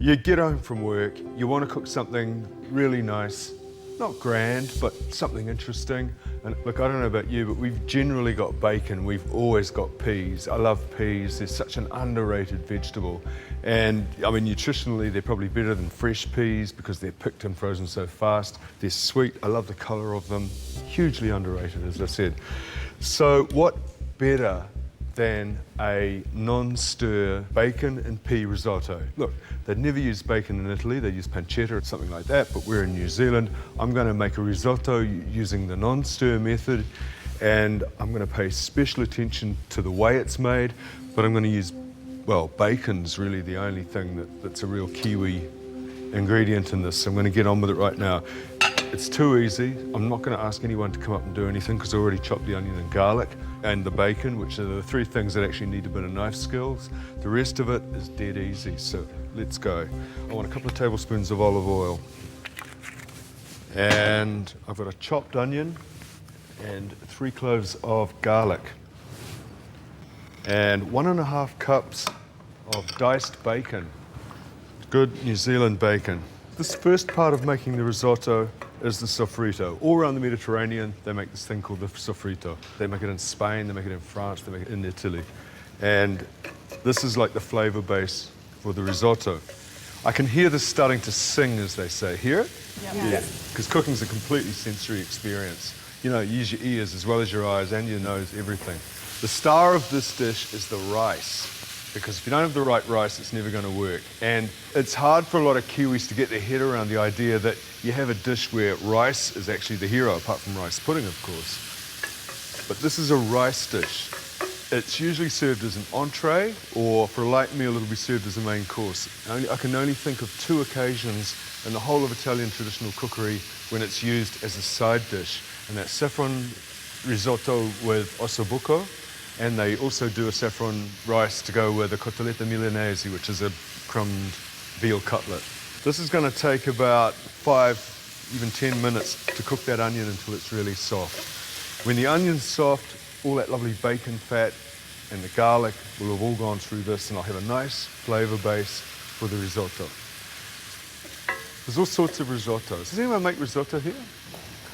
You get home from work, you want to cook something really nice, not grand, but something interesting. And look, I don't know about you, but we've generally got bacon, we've always got peas. I love peas, they're such an underrated vegetable. And I mean, nutritionally, they're probably better than fresh peas because they're picked and frozen so fast. They're sweet, I love the color of them. Hugely underrated, as I said. So what better than a non-stir bacon and pea risotto? Look, they'd never use bacon in Italy, they use pancetta or something like that, but we're in New Zealand. I'm going to make a risotto using the non-stir method, and I'm going to pay special attention to the way it's made, but I'm going to use, well, bacon's really the only thing that's a real Kiwi ingredient in this, so I'm going to get on with it right now. It's too easy. I'm not going to ask anyone to come up and do anything because I already chopped the onion and garlic and the bacon, which are the three things that actually need a bit of knife skills. The rest of it is dead easy, so let's go. I want a couple of tablespoons of olive oil. And I've got a chopped onion and 3 cloves of garlic. And 1.5 cups of diced bacon. Good New Zealand bacon. This first part of making the risotto is the sofrito. All around the Mediterranean, they make this thing called the sofrito. They make it in Spain, they make it in France, they make it in Italy. And this is like the flavor base for the risotto. I can hear this starting to sing, as they say. Hear it? Yeah. Because cooking's a completely sensory experience. You know, use your ears as well as your eyes and your nose, everything. The star of this dish is the rice. Because if you don't have the right rice, it's never going to work. And it's hard for a lot of Kiwis to get their head around the idea that you have a dish where rice is actually the hero, apart from rice pudding, of course. But this is a rice dish. It's usually served as an entree, or for a light meal, it'll be served as a main course. I can only think of 2 occasions in the whole of Italian traditional cookery when it's used as a side dish. And that's saffron risotto with ossobuco. And they also do a saffron rice to go with a cotoletta milanese, which is a crumbed veal cutlet. This is going to take about 5, even 10 minutes to cook that onion until it's really soft. When the onion's soft, all that lovely bacon fat and the garlic will have all gone through this, and I'll have a nice flavor base for the risotto. There's all sorts of risottos. Does anyone make risotto here?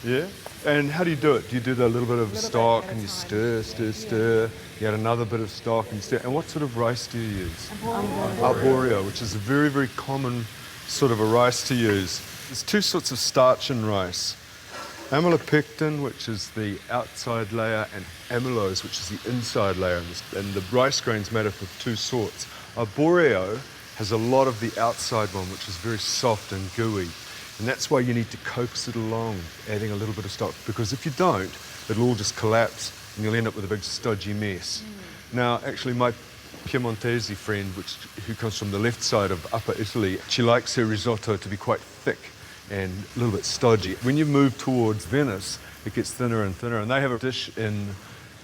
Yeah? And how do you do it? Do you do a little bit of stock and you stir? You add another bit of stock and you stir. And what sort of rice do you use? Arborio, which is a very, very common sort of a rice to use. There's 2 sorts of starch in rice. Amylopectin, which is the outside layer, and amylose, which is the inside layer. And the rice grains made up of 2 sorts. Arborio has a lot of the outside one, which is very soft and gooey. And that's why you need to coax it along, adding a little bit of stock, because if you don't, it'll all just collapse and you'll end up with a big stodgy mess. Now, actually, my Piemontese friend, who comes from the left side of Upper Italy, she likes her risotto to be quite thick and a little bit stodgy. When you move towards Venice, it gets thinner and thinner, and they have a dish in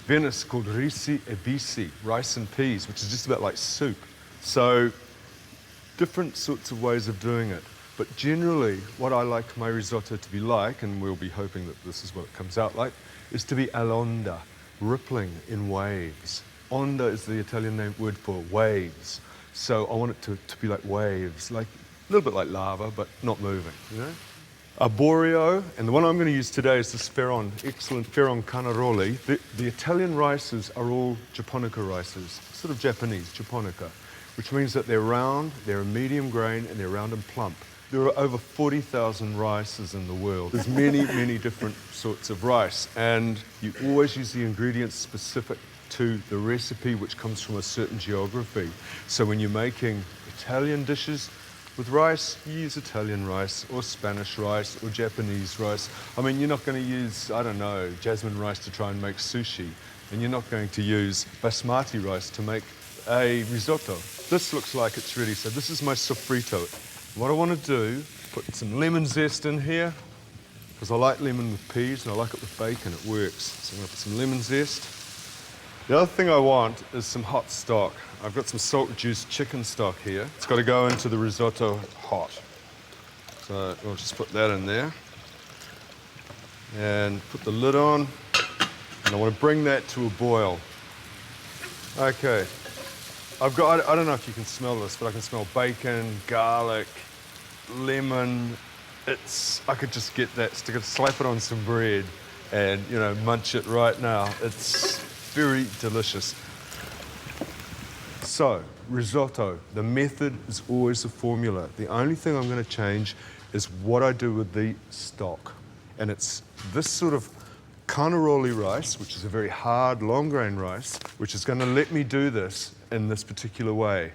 Venice called risi e bisi, rice and peas, which is just about like soup. So, different sorts of ways of doing it. But generally, what I like my risotto to be like, and we'll be hoping that this is what it comes out like, is to be all'onda, rippling in waves. Onda is the Italian word for waves. So I want it to be like waves, like a little bit like lava, but not moving, you know? Arborio, and the one I'm going to use today is this Ferron, excellent Ferron Canaroli. The Italian rices are all japonica rices, sort of Japanese, japonica, which means that they're round, they're a medium grain, and they're round and plump. There are over 40,000 rices in the world. There's many, many different sorts of rice, and you always use the ingredients specific to the recipe, which comes from a certain geography. So when you're making Italian dishes with rice, you use Italian rice, or Spanish rice, or Japanese rice. I mean, you're not going to use, I don't know, jasmine rice to try and make sushi, and you're not going to use basmati rice to make a risotto. This looks like it's ready, so this is my sofrito. What I want to do, put some lemon zest in here, because I like lemon with peas and I like it with bacon, it works. So I'm going to put some lemon zest. The other thing I want is some hot stock. I've got some salt reduced chicken stock here. It's got to go into the risotto hot. So we'll just put that in there. And put the lid on. And I want to bring that to a boil. Okay. I've got, I don't know if you can smell this, but I can smell bacon, garlic, lemon. I could just get that, slap it on some bread and, you know, munch it right now. It's very delicious. So, risotto, the method is always a formula. The only thing I'm going to change is what I do with the stock. And it's this sort of carnaroli rice, which is a very hard, long grain rice, which is going to let me do this in this particular way.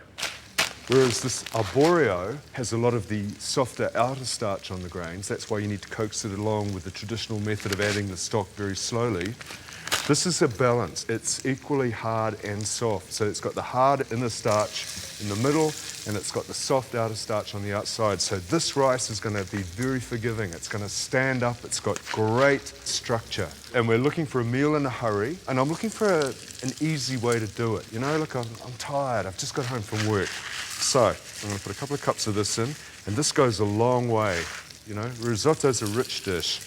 Whereas this arborio has a lot of the softer outer starch on the grains. That's why you need to coax it along with the traditional method of adding the stock very slowly. This is a balance. It's equally hard and soft. So it's got the hard inner starch in the middle, and it's got the soft outer starch on the outside. So this rice is going to be very forgiving. It's going to stand up. It's got great structure. And we're looking for a meal in a hurry, and I'm looking for an easy way to do it. You know, look, I'm tired. I've just got home from work. So I'm going to put a couple of cups of this in, and this goes a long way. You know, risotto's a rich dish.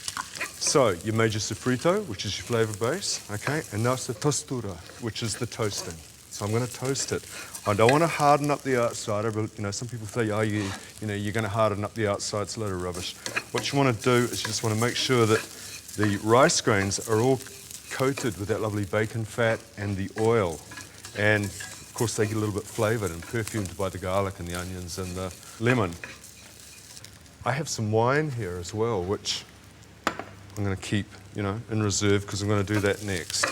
So you made your sofrito, which is your flavor base, okay? And now it's the tostura, which is the toasting. So I'm going to toast it. I don't want to harden up the outside. But, you know, some people say, oh, you're going to harden up the outside. It's a load of rubbish. What you want to do is you just want to make sure that the rice grains are all coated with that lovely bacon fat and the oil. And, of course, they get a little bit flavored and perfumed by the garlic and the onions and the lemon. I have some wine here as well, which I'm going to keep, you know, in reserve because I'm going to do that next.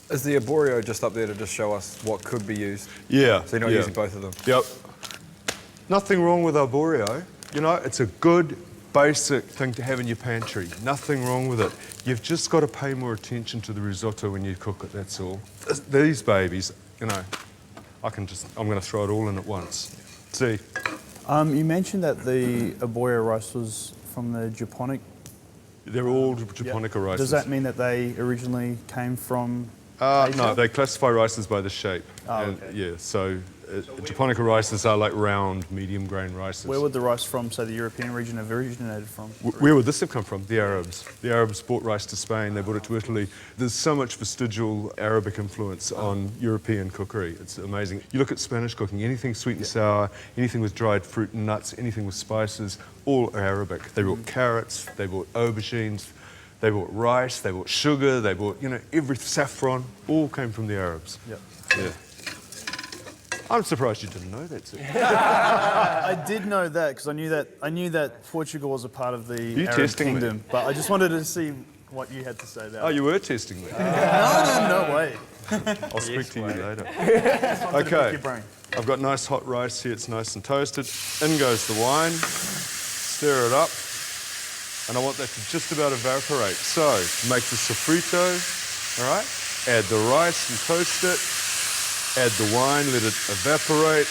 Is the arborio just up there to just show us what could be used? Yeah. So you're not using both of them? Yep. Nothing wrong with arborio. You know, it's a good, basic thing to have in your pantry. Nothing wrong with it. You've just got to pay more attention to the risotto when you cook it, that's all. These babies, you know, I'm going to throw it all in at once. See? You mentioned that the arborio rice was from the Japonic. They're all Japonica rices. Does that mean that they originally came from Asia? No, they classify rices by the shape. Okay. Yeah, so Japonica rices are like round, medium grain rices. Where would the rice from, say, the European region have originated from? Where would this have come from? The Arabs. The Arabs brought rice to Spain, they brought it to Italy. There's so much vestigial Arabic influence on European cookery. It's amazing. You look at Spanish cooking, anything sweet and sour, anything with dried fruit and nuts, anything with spices, all Arabic. They brought carrots, they brought aubergines, they brought rice, they brought sugar, they brought, you know, every saffron, all came from the Arabs. Yep. Yeah. I'm surprised you didn't know that, sir. I did know that because I knew that Portugal was a part of the Arab kingdom, but I just wanted to see what you had to say about it. Oh, you were testing me. No way. I'll speak to you later. Okay. Your brain. I've got nice hot rice here. It's nice and toasted. In goes the wine. Stir it up. And I want that to just about evaporate. So, make the sofrito, all right? Add the rice and toast it. Add the wine, let it evaporate.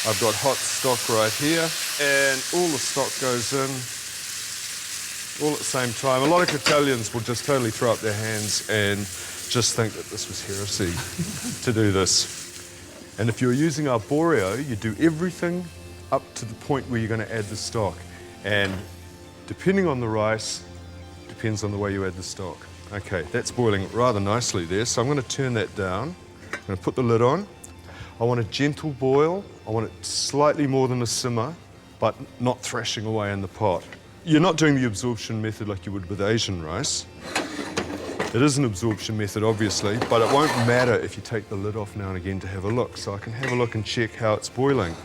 I've got hot stock right here. And all the stock goes in, all at the same time. A lot of Italians will just totally throw up their hands and just think that this was heresy to do this. And if you're using arborio, you do everything up to the point where you're going to add the stock. And depending on the rice, depends on the way you add the stock. Okay, that's boiling rather nicely there, so I'm going to turn that down. I'm going to put the lid on. I want a gentle boil. I want it slightly more than a simmer, but not thrashing away in the pot. You're not doing the absorption method like you would with Asian rice. It is an absorption method, obviously, but it won't matter if you take the lid off now and again to have a look. So I can have a look and check how it's boiling.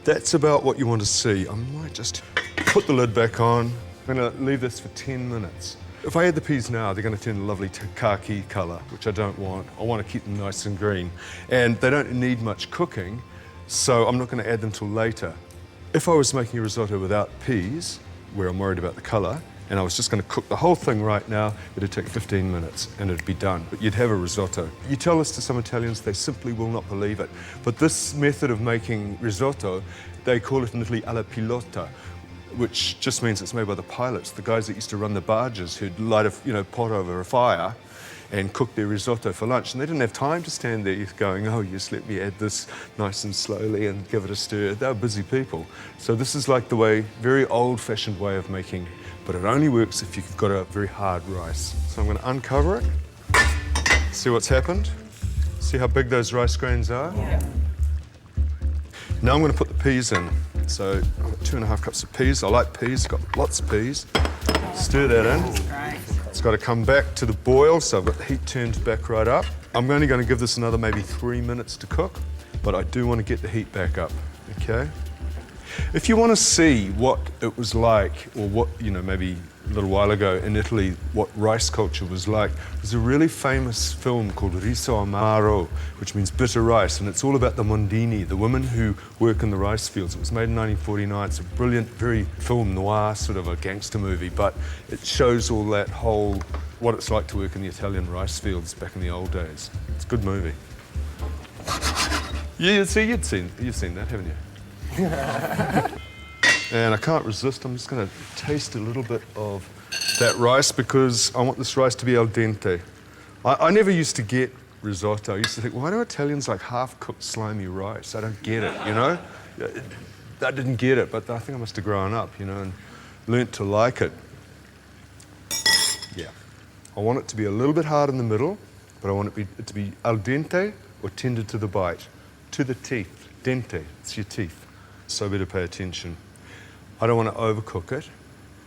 That's about what you want to see. I might just put the lid back on. I'm going to leave this for 10 minutes. If I add the peas now, they're going to turn a lovely khaki colour, which I don't want. I want to keep them nice and green. And they don't need much cooking, so I'm not going to add them till later. If I was making a risotto without peas, where I'm worried about the colour, and I was just going to cook the whole thing right now, it'd take 15 minutes and it'd be done. But you'd have a risotto. You tell this to some Italians, they simply will not believe it. But this method of making risotto, they call it in Italy alla pilota, which just means it's made by the pilots, the guys that used to run the barges who'd light a pot over a fire and cook their risotto for lunch. And they didn't have time to stand there going, oh, yes, let me add this nice and slowly and give it a stir. They were busy people. So this is like the way, very old-fashioned way of making, but it only works if you've got a very hard rice. So I'm going to uncover it, see what's happened, see how big those rice grains are. Yeah. Now I'm going to put the peas in. So I've got 2.5 cups of peas. I like peas, got lots of peas. Stir that in. It's got to come back to the boil, so I've got the heat turned back right up. I'm only going to give this another maybe 3 minutes to cook, but I do want to get the heat back up, okay? If you want to see what it was like, or what, you know, maybe a little while ago in Italy, what rice culture was like, there's a really famous film called Risotto Masterclass, which means bitter rice, and it's all about the mondini, the women who work in the rice fields. It was made in 1949. It's a brilliant, very film noir, sort of a gangster movie, but it shows all that whole, what it's like to work in the Italian rice fields back in the old days. It's a good movie. Yeah, see, you've seen that, haven't you? And I can't resist, I'm just going to taste a little bit of that rice because I want this rice to be al dente. I never used to get risotto. I used to think, why do Italians like half-cooked slimy rice? I don't get it, you know? I didn't get it, but I think I must have grown up, you know, and learnt to like it. Yeah. I want it to be a little bit hard in the middle, but I want it to be al dente or tender to the bite, to the teeth. Dente, it's your teeth. So better pay attention. I don't want to overcook it.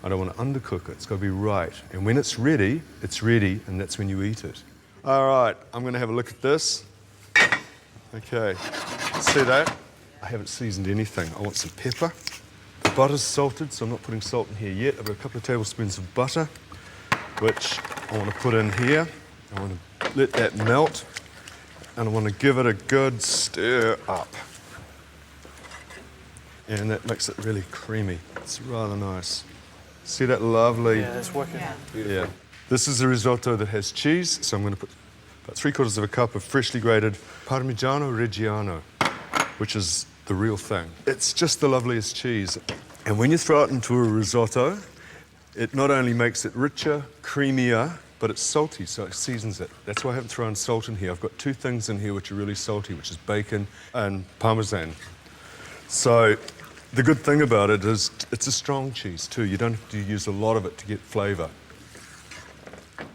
I don't want to undercook it. It's got to be right. And when it's ready, and that's when you eat it. All right, I'm going to have a look at this. Okay, see that? I haven't seasoned anything. I want some pepper. The butter's salted, so I'm not putting salt in here yet. I've got a couple of tablespoons of butter, which I want to put in here. I want to let that melt, and I want to give it a good stir up. And that makes it really creamy. It's rather nice. See that lovely... Yeah, it's working. Yeah. This is a risotto that has cheese, so I'm going to put about 3/4 cup of freshly grated Parmigiano Reggiano, which is the real thing. It's just the loveliest cheese. And when you throw it into a risotto, it not only makes it richer, creamier, but it's salty, so it seasons it. That's why I haven't thrown salt in here. I've got 2 things in here which are really salty, which is bacon and Parmesan. So the good thing about it is it's a strong cheese too. You don't have to use a lot of it to get flavour.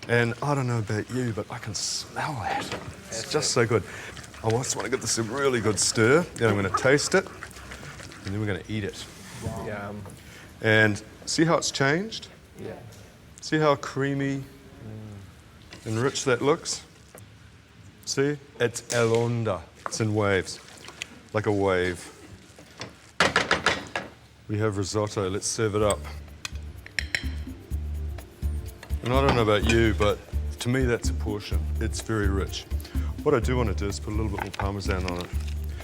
And I don't know about you, but I can smell that. It's just so good. I just want to give this a really good stir. Then I'm going to taste it, and then we're going to eat it. Yum. And see how it's changed? Yeah. See how creamy and rich that looks? See? It's all'onda. It's in waves, like a wave. We have risotto. Let's serve it up. And I don't know about you, but to me that's a portion. It's very rich. What I do want to do is put a little bit more Parmesan on it.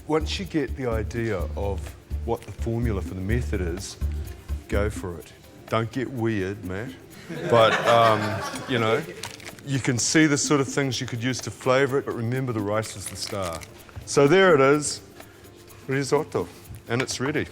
Once you get the idea of what the formula for the method is, go for it. Don't get weird, Matt. But, you know, you can see the sort of things you could use to flavour it, but remember the rice is the star. So there it is, risotto, and it's ready.